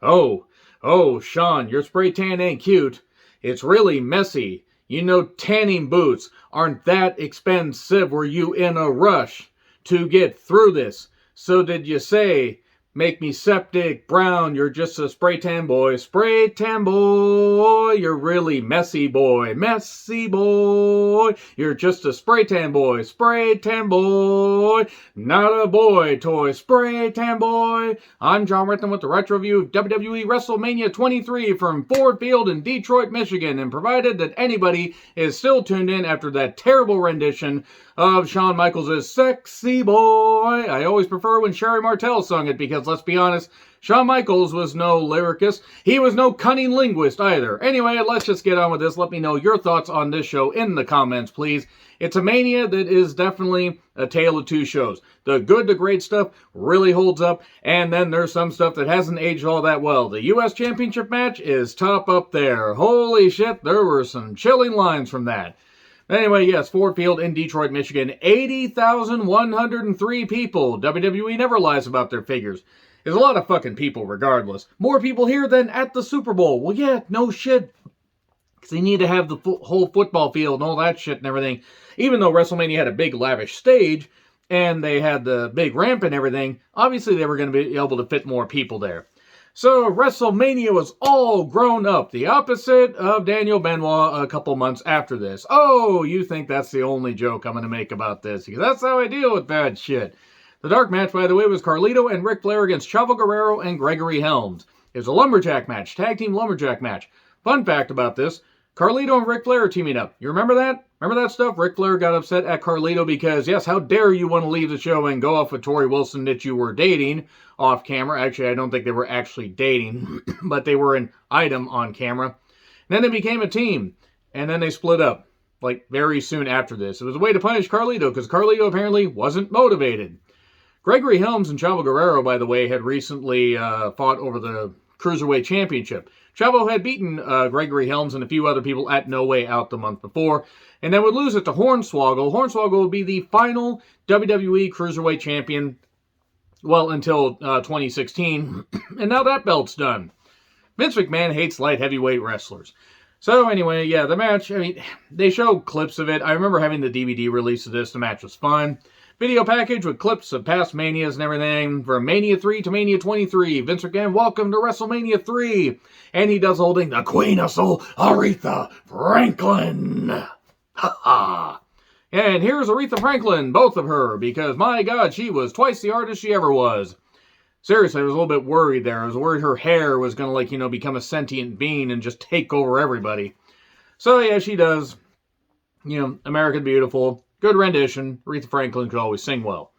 Oh, oh, Sean, your spray tan ain't cute. It's really messy. You know tanning boots aren't that expensive. Were you in a rush to get through this? So did you say, make me septic brown, you're just a spray tan boy. Spray tan boy, you're really messy boy. Messy boy, you're just a spray tan boy. Spray tan boy, not a boy toy. Spray tan boy. I'm John Rickman with the retro review of WWE WrestleMania 23 from Ford Field in Detroit, Michigan. And provided that anybody is still tuned in after that terrible rendition of Shawn Michaels' Sexy Boy. I always prefer when Sherry Martel sung it because, let's be honest, Shawn Michaels was no lyricist. He was no cunning linguist either. Anyway, let's just get on with this. Let me know your thoughts on this show in the comments, please. It's a Mania that is definitely a tale of two shows. The good to great stuff really holds up, and then there's some stuff that hasn't aged all that well. The U.S. Championship match is top up there. Holy shit, there were some chilling lines from that. Anyway, yes, Ford Field in Detroit, Michigan. 80,103 people. WWE never lies about their figures. There's a lot of fucking people regardless. More people here than at the Super Bowl. Well, yeah, no shit. Because they need to have the whole football field and all that shit and everything. Even though WrestleMania had a big lavish stage and they had the big ramp and everything, obviously they were going to be able to fit more people there. So WrestleMania was all grown up, the opposite of Daniel Benoit a couple months after this. Oh, you think that's the only joke I'm going to make about this, because that's how I deal with bad shit. The dark match, by the way, was Carlito and Ric Flair against Chavo, Guerrero and Gregory Helms. It was a lumberjack match, tag team lumberjack match. Fun fact about this, Carlito and Ric Flair are teaming up. You remember that? Remember that stuff? Ric Flair got upset at Carlito because, yes, how dare you want to leave the show and go off with Tori Wilson that you were dating off camera. Actually, I don't think they were actually dating, but they were an item on camera. And then they became a team, and then they split up, like, very soon after this. It was a way to punish Carlito, because Carlito apparently wasn't motivated. Gregory Helms and Chavo Guerrero, by the way, had recently fought over the Cruiserweight Championship. Chavo had beaten Gregory Helms and a few other people at No Way Out the month before, and then would lose it to Hornswoggle. Hornswoggle would be the final WWE Cruiserweight Champion, well, until 2016, and now that belt's done. Vince McMahon hates light heavyweight wrestlers. So anyway, yeah, the match, I mean, they showed clips of it. I remember having the DVD release of this. The match was fun. Video package with clips of past Manias and everything. From Mania 3 to Mania 23. Vince McMahon, welcome to WrestleMania 3. And he does holding the Queen of Soul, Aretha Franklin. Ha ha. And here's Aretha Franklin, both of her, because my God, she was twice the artist she ever was. Seriously, I was a little bit worried there. I was worried her hair was going to, like, you know, become a sentient being and just take over everybody. So, yeah, she does. You know, America the Beautiful. Good rendition. Aretha Franklin could always sing well.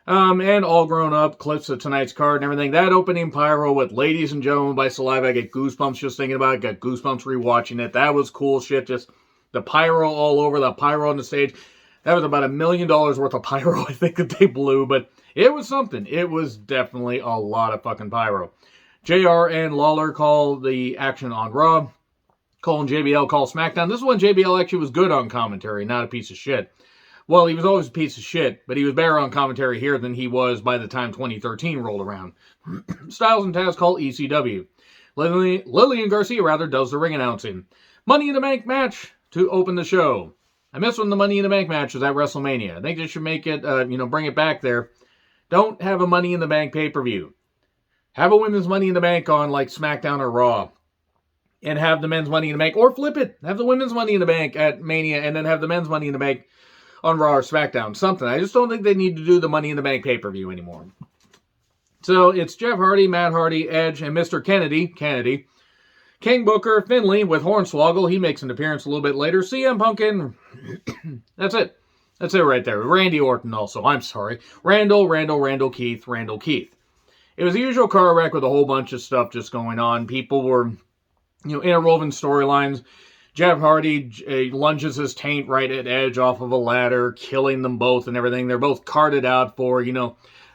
And all grown up, clips of tonight's card and everything. That opening pyro with Ladies and Gentlemen by Saliva, I get goosebumps just thinking about it. Got goosebumps rewatching it. That was cool shit. Just the pyro all over, the pyro on the stage. That was about $1 million worth of pyro, I think, that they blew. But it was something. It was definitely a lot of fucking pyro. JR and Lawler call the action on Raw. Cole and JBL call SmackDown. This one, JBL actually was good on commentary, not a piece of shit. Well, he was always a piece of shit, but he was better on commentary here than he was by the time 2013 rolled around. Styles and Taz call ECW. Lillian Garcia, does the ring announcing. Money in the Bank match to open the show. I miss when the Money in the Bank match was at WrestleMania. I think they should make it, bring it back there. Don't have a Money in the Bank pay-per-view. Have a women's Money in the Bank on, like, SmackDown or Raw. And have the men's Money in the Bank. Or flip it. Have the women's Money in the Bank at Mania and then have the men's Money in the Bank on Raw or SmackDown. Something. I just don't think they need to do the Money in the Bank pay-per-view anymore. So it's Jeff Hardy, Matt Hardy, Edge, and Mr. Kennedy. King Booker, Finlay with Hornswoggle. He makes an appearance a little bit later. CM Punk and... That's it. That's it right there. Randy Orton also. I'm sorry. Randall, Keith. It was the usual car wreck with a whole bunch of stuff just going on. People were, interwoven storylines. Jeff Hardy lunges his taint right at Edge off of a ladder, killing them both and everything. They're both carted out for,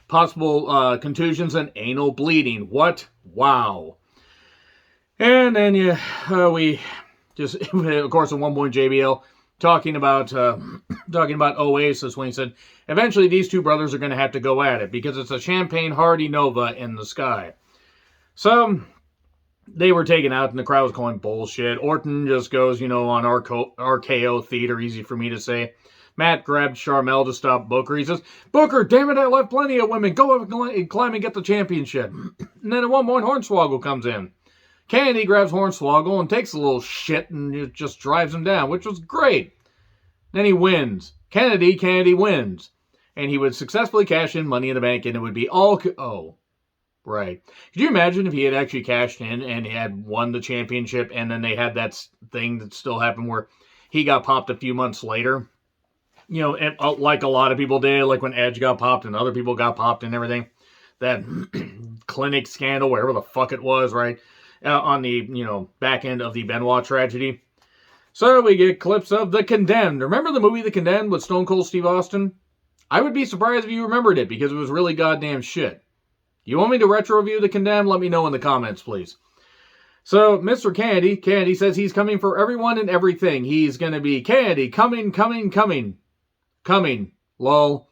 possible contusions and anal bleeding. What? Wow. And then, we just, of course, at one point, JBL talking about Oasis when he said, eventually these two brothers are going to have to go at it because it's a Champagne Hardy Nova in the sky. So they were taken out and the crowd was calling bullshit. Orton just goes, on RKO theater, easy for me to say. Matt grabbed Sharmell to stop Booker. He says, Booker, damn it, I left plenty of women. Go up and climb and get the championship. And then at one point, Hornswoggle comes in. Kennedy grabs Hornswoggle and takes a little shit and just drives him down, which was great. Then he wins. Kennedy wins. And he would successfully cash in Money in the Bank, and it would be all... Oh, right. Could you imagine if he had actually cashed in and he had won the championship, and then they had that thing that still happened where he got popped a few months later? Like a lot of people did, like when Edge got popped and other people got popped and everything. That clinic scandal, wherever the fuck it was, right? On the, back end of the Benoit tragedy. So we get clips of The Condemned. Remember the movie The Condemned with Stone Cold Steve Austin? I would be surprised if you remembered it because it was really goddamn shit. You want me to retro review The Condemned? Let me know in the comments, please. So, Mr. Kennedy says he's coming for everyone and everything. He's going to be Kennedy, coming. Lol.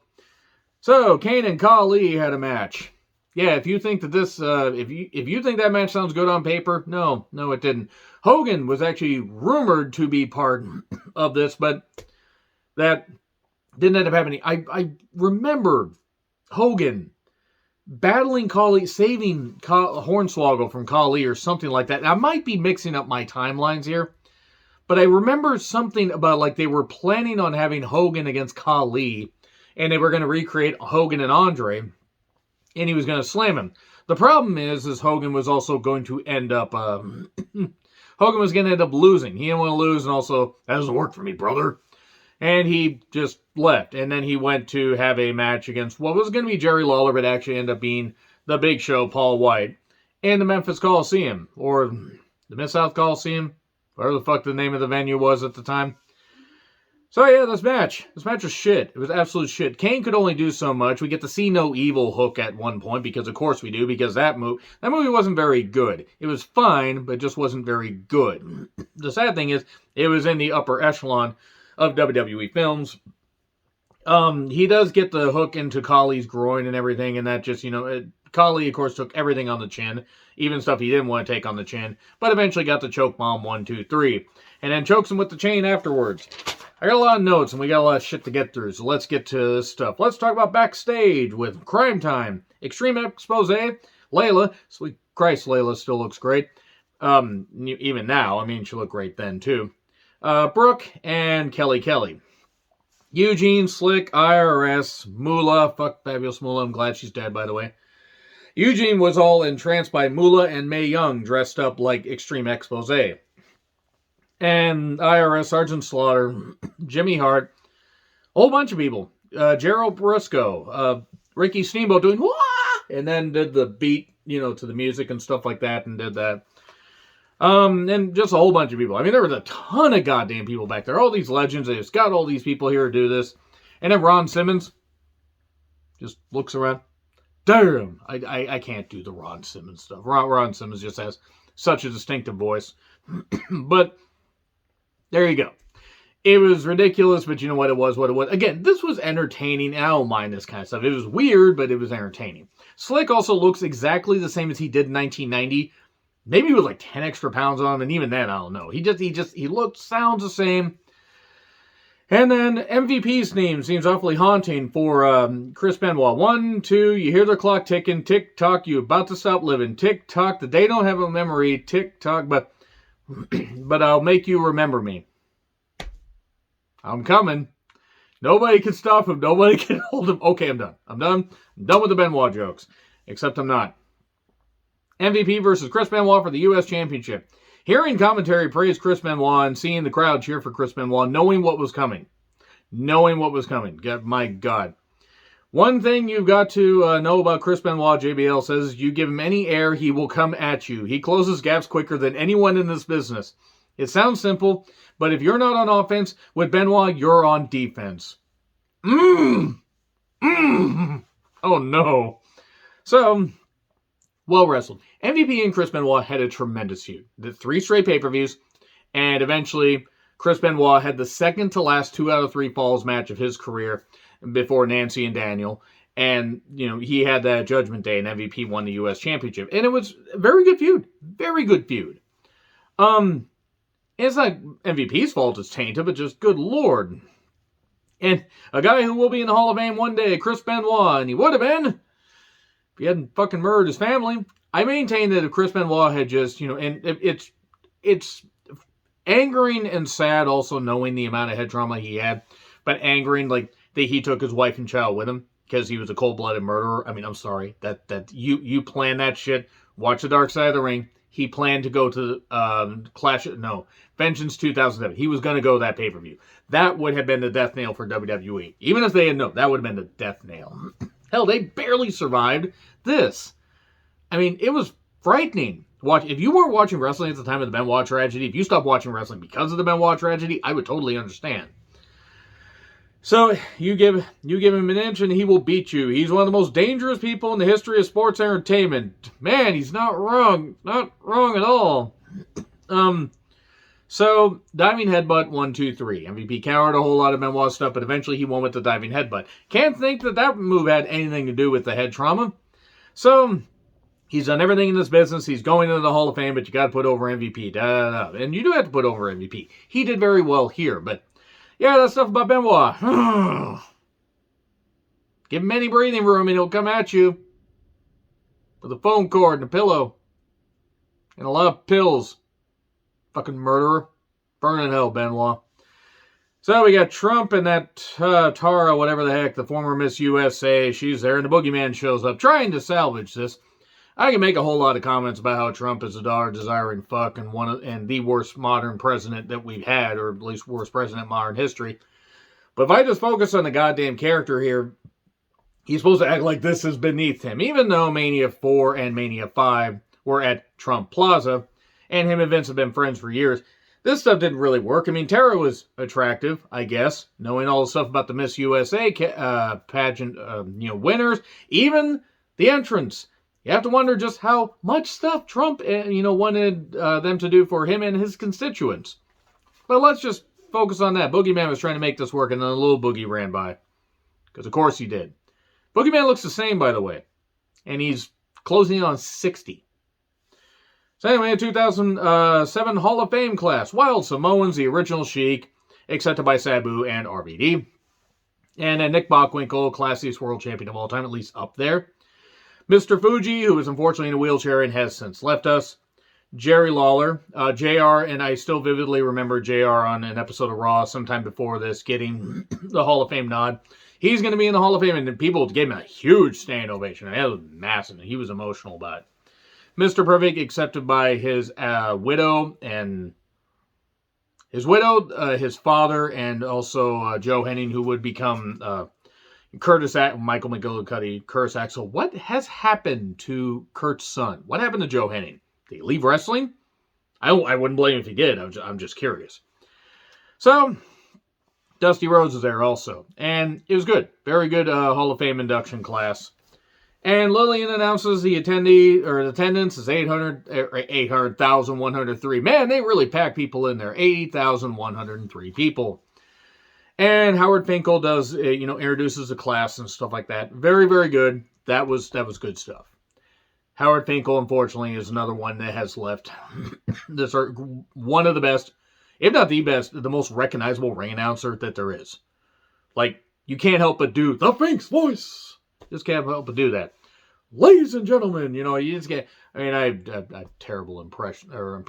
So, Kane and Khali had a match. Yeah, if you think that this, if you think that match sounds good on paper, no, it didn't. Hogan was actually rumored to be part of this, but that didn't end up happening. I remember Hogan battling Khali, saving Hornswoggle from Khali or something like that. Now, I might be mixing up my timelines here, but I remember something about like they were planning on having Hogan against Khali, and they were going to recreate Hogan and Andre, and he was going to slam him. The problem is Hogan was also going to end up, Hogan was going to end up losing. He didn't want to lose, and also, that doesn't work for me, brother. And he just left. And then he went to have a match against what was going to be Jerry Lawler, but actually ended up being the Big Show, Paul White, in the Memphis Coliseum, or the Mid-South Coliseum, whatever the fuck the name of the venue was at the time. So yeah, this match was shit. It was absolute shit. Kane could only do so much. We get to see No Evil hook at one point, because of course we do, because that movie wasn't very good. It was fine, but it just wasn't very good. The sad thing is, it was in the upper echelon of WWE films. He does get the hook into Khali's groin and everything, and that just, Khali, of course, took everything on the chin, even stuff he didn't want to take on the chin, but eventually got the choke bomb 1, 2, 3, and then chokes him with the chain afterwards. I got a lot of notes, and we got a lot of shit to get through, so let's get to this stuff. Let's talk about backstage with Crime Time, Extreme Expose, Layla. Sweet Christ, Layla still looks great. Even now, I mean, she looked great then, too. Brooke and Kelly. Eugene, Slick, IRS, Moolah, fuck Fabulous Moolah, I'm glad she's dead, by the way. Eugene was all entranced by Moolah and Mae Young, dressed up like Extreme Expose. And IRS, Sergeant Slaughter, Jimmy Hart, a whole bunch of people. Gerald Briscoe, Ricky Steamboat doing wah! And then did the beat, to the music and stuff like that, and did that. And just a whole bunch of people. I mean, there was a ton of goddamn people back there. All these legends. They just got all these people here to do this. And then Ron Simmons just looks around. Damn, I can't do the Ron Simmons stuff. Ron Simmons just has such a distinctive voice. But there you go. It was ridiculous, but you know what? It was what it was. Again, this was entertaining. I don't mind this kind of stuff. It was weird, but it was entertaining. Slick also looks exactly the same as he did in 1990. Maybe with like 10 extra pounds on him, and even then, I don't know. He sounds the same. And then MVP's name seems awfully haunting for Chris Benoit. 1, 2, you hear the clock ticking, tick tock, you about to stop living, tick tock. They don't have a memory, tick tock, but I'll make you remember me. I'm coming. Nobody can stop him. Nobody can hold him. Okay, I'm done. I'm done with the Benoit jokes. Except I'm not. MVP versus Chris Benoit for the U.S. Championship. Hearing commentary praise Chris Benoit and seeing the crowd cheer for Chris Benoit, knowing what was coming. My God. One thing you've got to know about Chris Benoit, JBL says, you give him any air, he will come at you. He closes gaps quicker than anyone in this business. It sounds simple, but if you're not on offense, with Benoit, you're on defense. Oh no. So, well wrestled. MVP and Chris Benoit had a tremendous feud. The 3 straight pay-per-views, and eventually Chris Benoit had the second to last 2 out of 3 falls match of his career before Nancy and Daniel. And, he had that Judgment Day, and MVP won the U.S. Championship. And it was a very good feud. Very good feud. It's not MVP's fault it's tainted, but just good Lord. And a guy who will be in the Hall of Fame one day, Chris Benoit, and he would have been if he hadn't fucking murdered his family. I maintain that if Chris Benoit had just, and it's angering and sad also knowing the amount of head trauma he had, but angering like that he took his wife and child with him because he was a cold-blooded murderer. I mean, I'm sorry that you planned that shit. Watch The Dark Side of the Ring. He planned to go to Vengeance 2007. He was going to go to that pay-per-view. That would have been the death nail for WWE. Even if they had known, that would have been the death nail. Hell, they barely survived this. I mean, it was frightening. If you weren't watching wrestling at the time of the Benoit tragedy, if you stopped watching wrestling because of the Benoit tragedy, I would totally understand. So, you give him an inch and he will beat you. He's one of the most dangerous people in the history of sports entertainment. Man, he's not wrong. Not wrong at all. So, diving headbutt, 1, 2, 3. MVP countered a whole lot of Benoit stuff, but eventually he won with the diving headbutt. Can't think that move had anything to do with the head trauma. So, he's done everything in this business. He's going into the Hall of Fame, but you got to put over MVP. And you do have to put over MVP. He did very well here, but yeah, that stuff about Benoit. Give him any breathing room and he'll come at you with a phone cord and a pillow and a lot of pills. Fucking murderer. Burn in hell, Benoit. So we got Trump and that Tara, whatever the heck, the former Miss USA. She's there and the boogeyman shows up trying to salvage this. I can make a whole lot of comments about how Trump is a daughter-desiring fuck and the worst modern president that we've had, or at least worst president in modern history. But if I just focus on the goddamn character here, he's supposed to act like this is beneath him, even though Mania 4 and Mania 5 were at Trump Plaza, and him and Vince have been friends for years. This stuff didn't really work. I mean, Tara was attractive, I guess, knowing all the stuff about the Miss USA pageant, winners, even the entrance. You have to wonder just how much stuff Trump, wanted them to do for him and his constituents. But let's just focus on that. Boogeyman was trying to make this work, and then a little boogie ran by. Because of course he did. Boogeyman looks the same, by the way. And he's closing in on 60. So anyway, in 2007 Hall of Fame class. Wild Samoans, the original Sheik, accepted by Sabu and RVD. And then Nick Bockwinkel, classiest world champion of all time, at least up there. Mr. Fuji, who is unfortunately in a wheelchair and has since left us. Jerry Lawler, JR, and I still vividly remember JR on an episode of Raw sometime before this getting the Hall of Fame nod. He's going to be in the Hall of Fame, and people gave him a huge standing ovation. That was massive. He was emotional about it. Mr. Perfect accepted by his widow, his father, and also Joe Henning, who would become Michael McGillicuddy, Curtis Axel. What has happened to Kurt's son? What happened to Joe Henning? Did he leave wrestling? I wouldn't blame him if he did. I'm just curious. So, Dusty Rhodes was there also. And it was good. Very good Hall of Fame induction class. And Lillian announces the attendance is 800,103. Man, they really pack people in there. 80,103 people. And Howard Finkel does, introduces the class and stuff like that. Very, very good. That was good stuff. Howard Finkel, unfortunately, is another one that has left. This are one of the best, if not the best, the most recognizable ring announcer that there is. Like, you can't help but do the Fink's voice. Just can't help but do that. Ladies and gentlemen, you just get. I mean, I'm a terrible impersonator,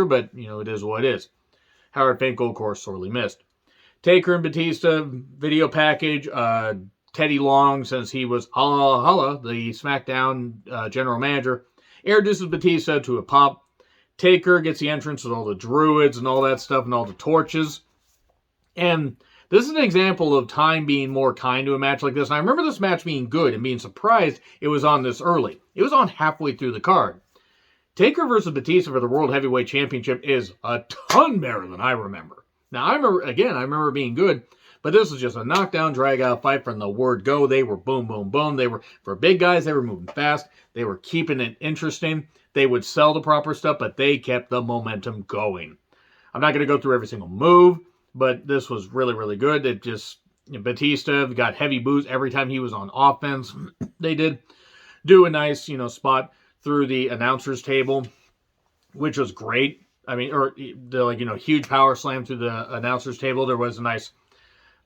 but it is what it is. Howard Finkel, of course, sorely missed. Taker and Batista video package. Teddy Long, since he was Holla, the SmackDown general manager, introduces Batista to a pop. Taker gets the entrance with all the druids and all that stuff and all the torches. And this is an example of time being more kind to a match like this. And I remember this match being good and being surprised it was on this early. It was on halfway through the card. Taker versus Batista for the World Heavyweight Championship is a ton better than I remember. Now, I remember it being good, but this was just a knockdown, drag-out fight from the word go. They were boom, boom, boom. They were, for big guys, they were moving fast. They were keeping it interesting. They would sell the proper stuff, but they kept the momentum going. I'm not going to go through every single move, but this was really, really good. It just, Batista got heavy boos every time he was on offense. They did do a nice, spot through the announcer's table, which was great. I mean, or the huge power slam through the announcer's table. There was a nice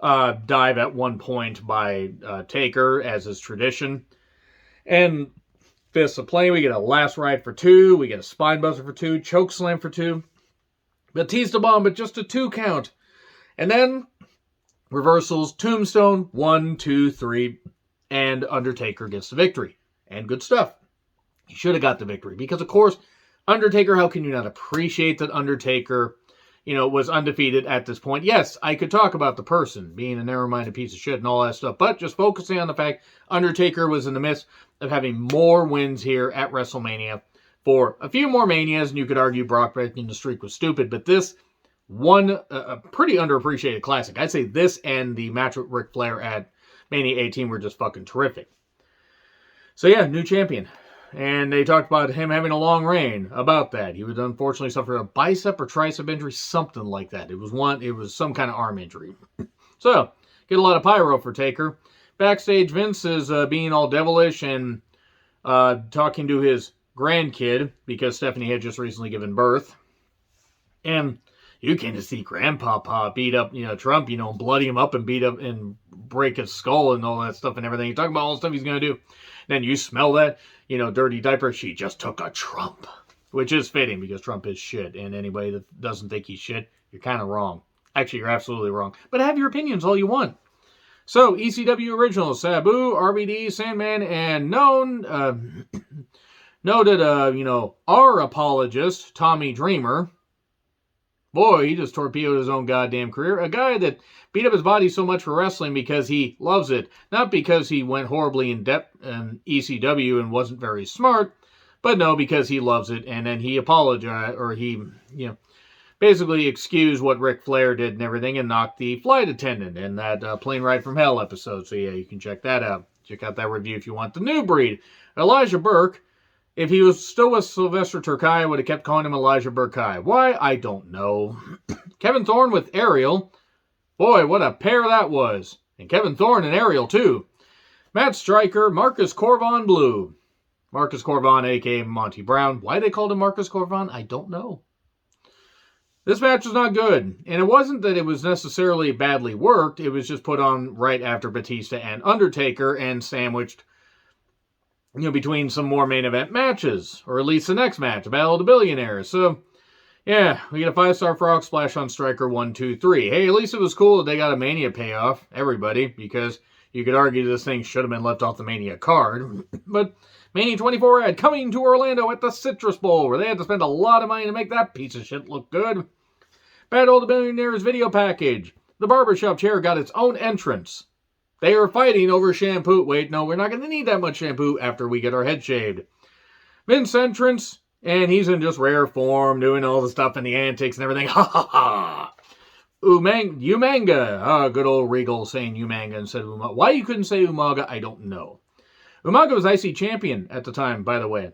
dive at one point by Taker, as is tradition. And Fists of Play, we get a last ride for 2. We get a spine buster for 2. Choke slam for 2. Batista bomb, but just a 2 count. And then reversals, tombstone, 1, 2, 3. And Undertaker gets the victory. And good stuff. He should have got the victory. Because, of course, Undertaker, how can you not appreciate that Undertaker, was undefeated at this point? Yes, I could talk about the person being a narrow-minded piece of shit and all that stuff, but just focusing on the fact Undertaker was in the midst of having more wins here at WrestleMania for a few more Manias, and you could argue Brock breaking the streak was stupid, but this one, a pretty underappreciated classic. I'd say this and the match with Ric Flair at Mania 18 were just fucking terrific. So yeah, new champion. And they talked about him having a long reign about that. He would unfortunately suffer a bicep or tricep injury, something like that. It was some kind of arm injury. So, get a lot of pyro for Taker. Backstage, Vince is being all devilish and talking to his grandkid because Stephanie had just recently given birth. And you came to see Grandpapa beat up, Trump, bloody him up and beat up and break his skull and all that stuff and everything. You're talking about all the stuff he's going to do. Then you smell that, dirty diaper. She just took a Trump, which is fitting because Trump is shit. And anybody that doesn't think he's shit, you're kind of wrong. Actually, you're absolutely wrong. But have your opinions all you want. So, ECW Originals, Sabu, RVD, Sandman, and noted, our apologist, Tommy Dreamer. Boy, he just torpedoed his own goddamn career. A guy that beat up his body so much for wrestling because he loves it. Not because he went horribly in depth in ECW and wasn't very smart, but no, because he loves it. And then he apologized, or he, basically excused what Ric Flair did and everything and knocked the flight attendant in that Plane Ride from Hell episode. So yeah, you can check that out. Check out that review if you want. The New Breed. Elijah Burke. If he was still with Sylvester Terkay, I would have kept calling him Elijah Burkeye. Why? I don't know. Kevin Thorne with Ariel. Boy, what a pair that was. And Kevin Thorne and Ariel, too. Matt Stryker, Marcus Corvon Blue. Marcus Corvon, a.k.a. Monty Brown. Why they called him Marcus Corvon, I don't know. This match was not good. And it wasn't that it was necessarily badly worked. It was just put on right after Batista and Undertaker and sandwiched between some more main event matches, or at least the next match, Battle of the Billionaires. So, yeah, we get a 5-star frog splash on Stryker 1, 2, 3. Hey, at least it was cool that they got a Mania payoff, everybody, because you could argue this thing should have been left off the Mania card. But Mania 24 had coming to Orlando at the Citrus Bowl, where they had to spend a lot of money to make that piece of shit look good. Battle of the Billionaires video package. The barbershop chair got its own entrance. They are fighting over shampoo. Wait, no, we're not going to need that much shampoo after we get our head shaved. Vince entrance, and he's in just rare form, doing all the stuff and the antics and everything. Ha ha ha. Umanga. Good old Regal saying Umanga instead of Umaga. Why you couldn't say Umaga, I don't know. Umaga was IC champion at the time, by the way.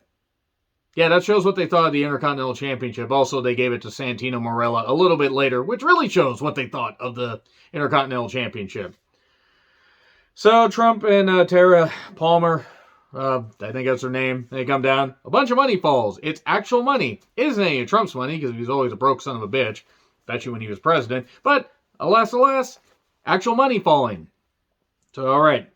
Yeah, that shows what they thought of the Intercontinental Championship. Also, they gave it to Santino Marella a little bit later, which really shows what they thought of the Intercontinental Championship. So, Trump and Tara Palmer, I think that's her name, they come down. A bunch of money falls. It's actual money. It isn't any of Trump's money, because he's always a broke son of a bitch. Bet you when he was president. But, alas, actual money falling. So, alright.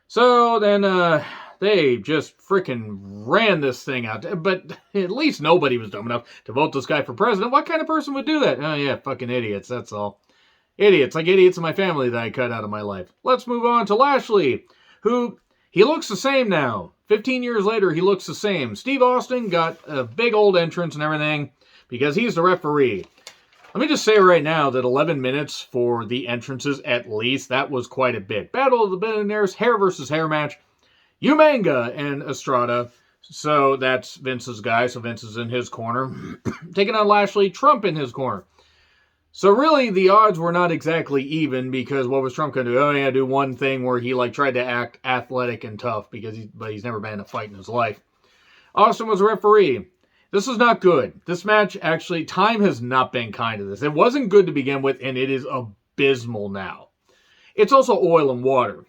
So, then, they just freaking ran this thing out. But at least nobody was dumb enough to vote this guy for president. What kind of person would do that? Oh, yeah, fucking idiots, that's all. Idiots, like idiots in my family that I cut out of my life. Let's move on to Lashley, who, he looks the same now. 15 years later, he looks the same. Steve Austin got a big old entrance and everything because he's the referee. Let me just say right now that 11 minutes for the entrances at least, that was quite a bit. Battle of the Billionaires, hair versus hair match. Umanga and Estrada. So that's Vince's guy, so Vince is in his corner. Taking on Lashley, Trump in his corner. So really, the odds were not exactly even because what was Trump going to do? Oh, yeah, do one thing where he tried to act athletic and tough but he's never been in a fight in his life. Austin was a referee. This is not good. This match, actually, time has not been kind to this. It wasn't good to begin with, and it is abysmal now. it's also oil and water.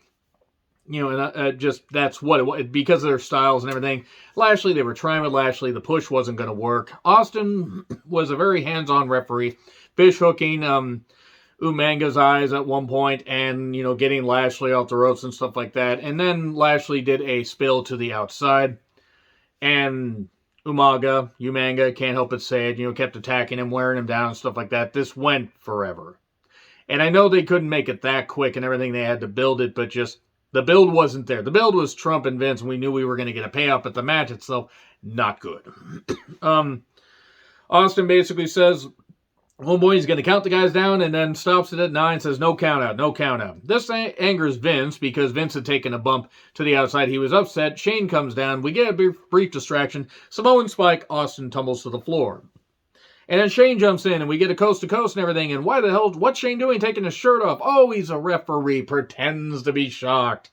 You know, and just that's what it was. Because of their styles and everything. Lashley, they were trying with Lashley. The push wasn't going to work. Austin was a very hands-on referee. Fish hooking Umanga's eyes at one point and, you know, getting Lashley off the ropes and stuff like that. And then Lashley did a spill to the outside. And Umanga, can't help but say it, you know, kept attacking him, wearing him down and stuff like that. This went forever. And I know they couldn't make it that quick and everything. They had to build it, but just the build wasn't there. The build was Trump and Vince, and we knew we were going to get a payoff, but the match itself, not good. Austin basically says, homeboy, he's going to count the guys down, and then stops it at 9, says, no count out, no count out. This angers Vince, because Vince had taken a bump to the outside. He was upset. Shane comes down. We get a brief distraction. Samoan spike. Austin tumbles to the floor. And then Shane jumps in, and we get a coast-to-coast and everything. And why the hell, what's Shane doing taking his shirt off? Oh, he's a referee, pretends to be shocked.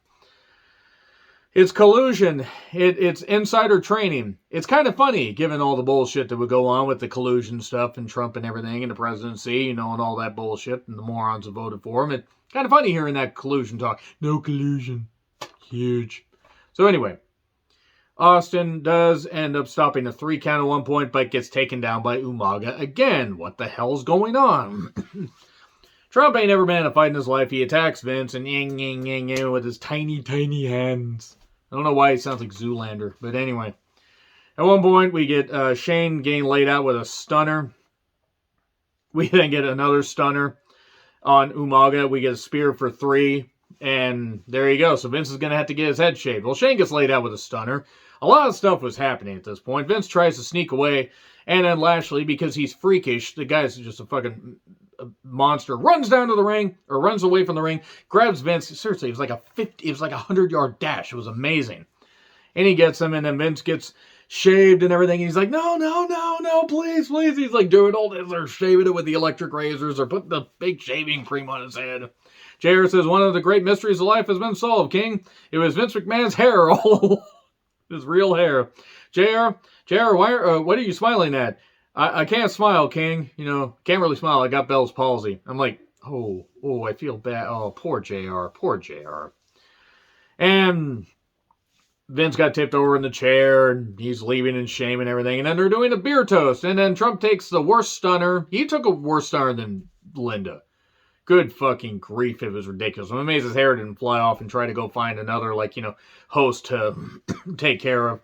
It's collusion. It's insider training. It's kind of funny, given all the bullshit that would go on with the collusion stuff and Trump and everything and the presidency, you know, and all that bullshit and the morons that voted for him. It's kind of funny hearing that collusion talk. No collusion. Huge. So anyway, Austin does end up stopping a 3 count at one point, but gets taken down by Umaga again. What the hell's going on? Trump ain't never been in a fight in his life. He attacks Vince and ying with his tiny, tiny hands. I don't know why he sounds like Zoolander, but anyway. At one point, we get Shane getting laid out with a stunner. We then get another stunner on Umaga. We get a spear for 3, and there you go. So Vince is going to have to get his head shaved. Well, Shane gets laid out with a stunner. A lot of stuff was happening at this point. Vince tries to sneak away, and then Lashley, because he's freakish, the guy's just a fucking monster, runs down to the ring, or runs away from the ring, grabs Vince. Seriously, it was like a 100-yard dash. It was amazing. And he gets him, and then Vince gets shaved and everything. And he's like, no, please. He's like doing all this, or shaving it with the electric razors, or putting the big shaving cream on his head. JR says, one of the great mysteries of life has been solved, King. It was Vince McMahon's hair all his real hair. JR, what are you smiling at? I can't smile, King. You know, can't really smile. I got Bell's palsy. I'm like, oh, I feel bad. Oh, poor JR. And Vince got tipped over in the chair, and he's leaving in shame and everything. And then they're doing a beer toast. And then Trump takes the worst stunner. He took a worse stunner than Linda. Good fucking grief, it was ridiculous. I'm amazed his hair didn't fly off and try to go find another, like, you know, host to take care of.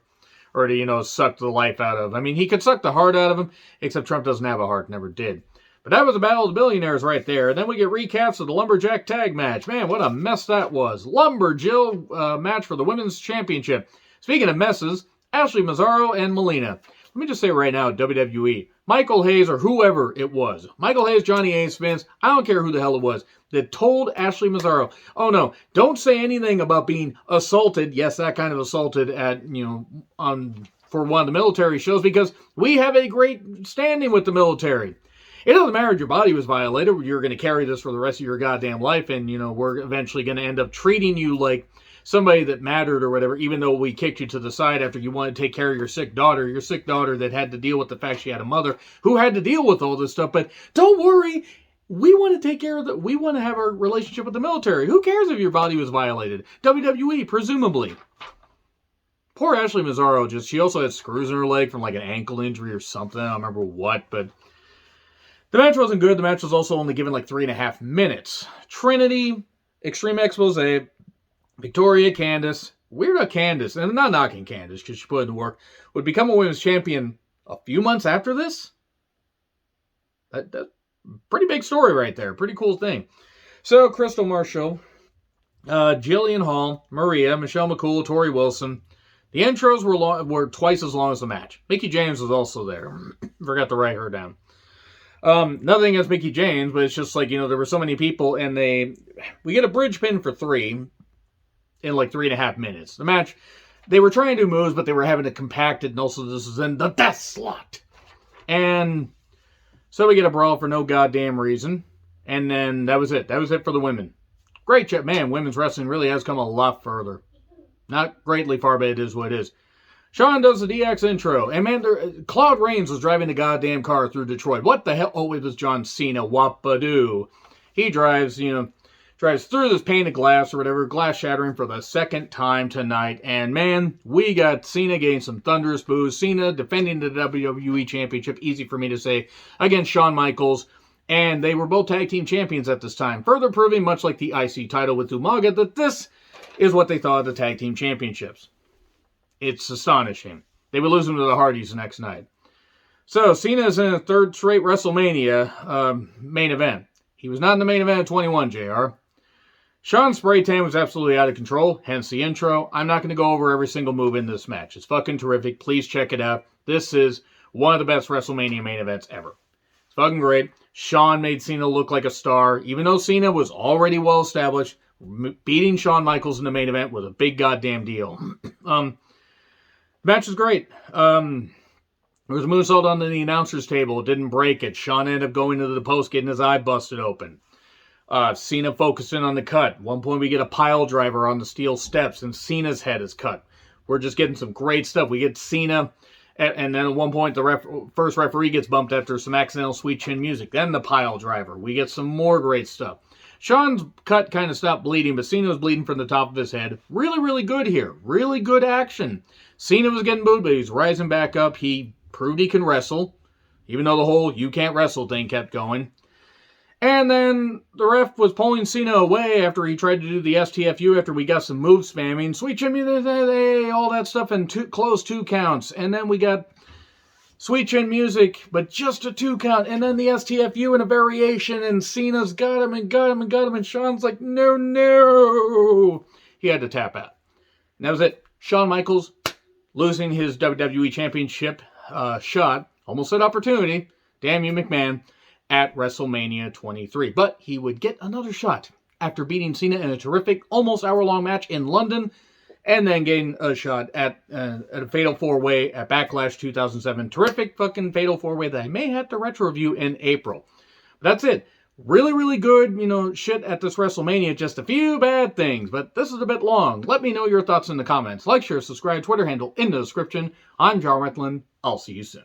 Or to, you know, suck the life out of. I mean, he could suck the heart out of him, except Trump doesn't have a heart, never did. But that was a battle of the billionaires right there. And then we get recaps of the Lumberjack tag match. Man, what a mess that was. Lumberjill match for the Women's Championship. Speaking of messes, Ashley Mazzaro and Melina. Let me just say right now, WWE, Michael Hayes or whoever it was, Michael Hayes, Johnny Ace, Vince, I don't care who the hell it was, that told Ashley Mazzaro, oh no, don't say anything about being assaulted, yes, that kind of assaulted at, you know, for one of the military shows, because we have a great standing with the military. It doesn't matter if your body was violated, you're going to carry this for the rest of your goddamn life, and, you know, we're eventually going to end up treating you like somebody that mattered or whatever, even though we kicked you to the side after you wanted to take care of your sick daughter that had to deal with the fact she had a mother who had to deal with all this stuff. But don't worry, we want to take care of we want to have a relationship with the military. Who cares if your body was violated? WWE, presumably. Poor Ashley Mazzaro, she also had screws in her leg from like an ankle injury or something. I don't remember what, but the match wasn't good. The match was also only given like 3.5 minutes. Trinity, Extreme Expose, Victoria, Candice, weird about Candice, and I'm not knocking Candice because she put in the work, would become a women's champion a few months after this? That's pretty big story right there. Pretty cool thing. So, Crystal Marshall, Jillian Hall, Maria, Michelle McCool, Tori Wilson. The intros were twice as long as the match. Mickey James was also there. Forgot to write her down. Nothing against Mickey James, but it's just like, you know, there were so many people, and we get a bridge pin for 3 in like 3.5 minutes. The match, they were trying to do moves, but they were having to compact it, and also this is in the death slot. And so we get a brawl for no goddamn reason. And then that was it. That was it for the women. Great chat. Man, women's wrestling really has come a lot further. Not greatly far, but it is what it is. Sean does the DX intro. And man, Claude Rains was driving the goddamn car through Detroit. What the hell? Oh, it was John Cena. Whoop-a-doo. He drives, you know, tries through this pane of glass or whatever, glass shattering for the second time tonight. And man, we got Cena getting some thunderous boos. Cena defending the WWE Championship, easy for me to say, against Shawn Michaels. And they were both tag team champions at this time, further proving, much like the IC title with Umaga, that this is what they thought of the tag team championships. It's astonishing. They would lose them to the Hardys the next night. So, Cena's in a third straight WrestleMania main event. He was not in the main event at 21, JR. Shawn's spray tan was absolutely out of control, hence the intro. I'm not going to go over every single move in this match. It's fucking terrific. Please check it out. This is one of the best WrestleMania main events ever. It's fucking great. Shawn made Cena look like a star. Even though Cena was already well established, beating Shawn Michaels in the main event was a big goddamn deal. The match was great. There was a moonsault on the announcer's table. It didn't break it. Shawn ended up going into the post, getting his eye busted open. Cena focusing on the cut. At one point we get a pile driver on the steel steps and Cena's head is cut. We're just getting some great stuff. We get Cena, and then at one point the first referee gets bumped after some accidental sweet chin music. Then the pile driver. We get some more great stuff. Shawn's cut kind of stopped bleeding, but Cena was bleeding from the top of his head. Really, really good here. Really good action. Cena was getting booed, but he's rising back up. He proved he can wrestle, even though the whole you can't wrestle thing kept going. And then the ref was pulling Cena away after he tried to do the STFU after we got some move spamming. Sweet Chin, all that stuff, and close 2 counts. And then we got Sweet Chin music, but just a 2 count. And then the STFU and a variation, and Cena's got him and got him and got him. And Shawn's like, no, no. He had to tap out. And that was it. Shawn Michaels losing his WWE Championship shot. Almost an opportunity. Damn you, McMahon. At WrestleMania 23. But he would get another shot after beating Cena in a terrific, almost hour-long match in London, and then getting a shot at a Fatal 4-Way at Backlash 2007. Terrific fucking Fatal 4-Way that I may have to retro-review in April. But that's it. Really, really good, shit at this WrestleMania. Just a few bad things, but this is a bit long. Let me know your thoughts in the comments. Like, share, subscribe, Twitter handle in the description. I'm John Retlin. I'll see you soon.